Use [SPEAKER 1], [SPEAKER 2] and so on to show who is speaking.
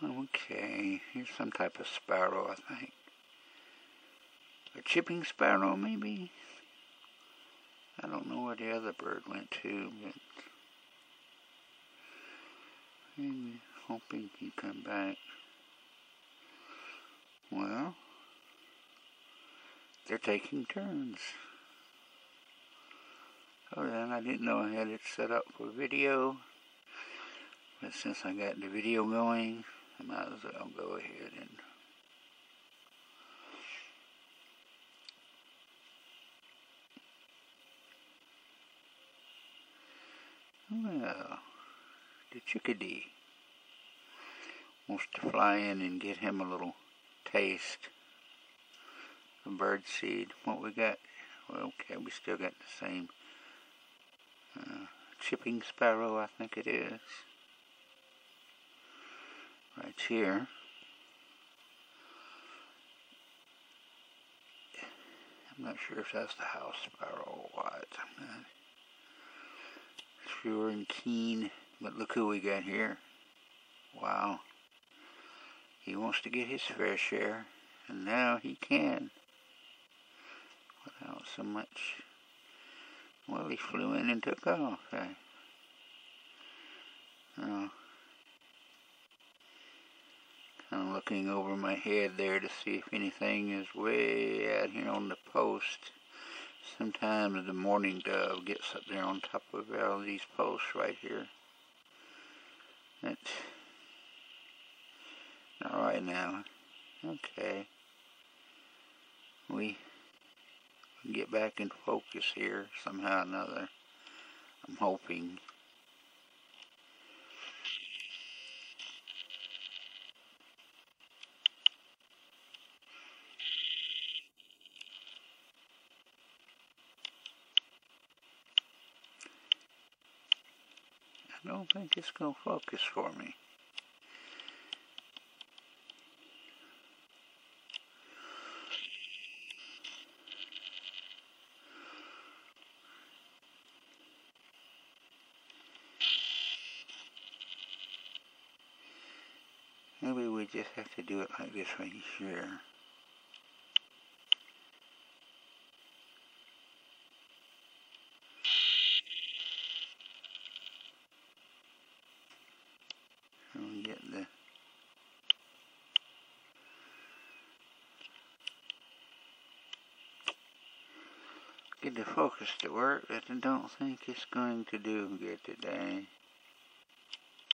[SPEAKER 1] Okay, here's some type of sparrow, I think. A chipping sparrow, maybe? I don't know where the other bird went to, but maybe hoping he'd come back. Well, they're taking turns. Oh, then I didn't know I had it set up for video, but since I got the video going, I might as well go ahead and well, the chickadee wants to fly in and get him a little taste of bird seed. What we got? Well, okay, we still got the same chipping sparrow, I think it is, right here. I'm not sure if that's the house sparrow or what. I'm not sure and keen, but look who we got here. Wow. He wants to get his fair share, and now he can. Without so much. Well, he flew in and took off. Kind of looking over my head there to see if anything is way out here on the post. Sometimes the mourning dove gets up there on top of all these posts right here. That's not right now. Okay. We get back in focus here somehow or another. I'm hoping. I don't think it's going to focus for me. Maybe we just have to do it like this right here. And get the focus to work, but I don't think it's going to do good today.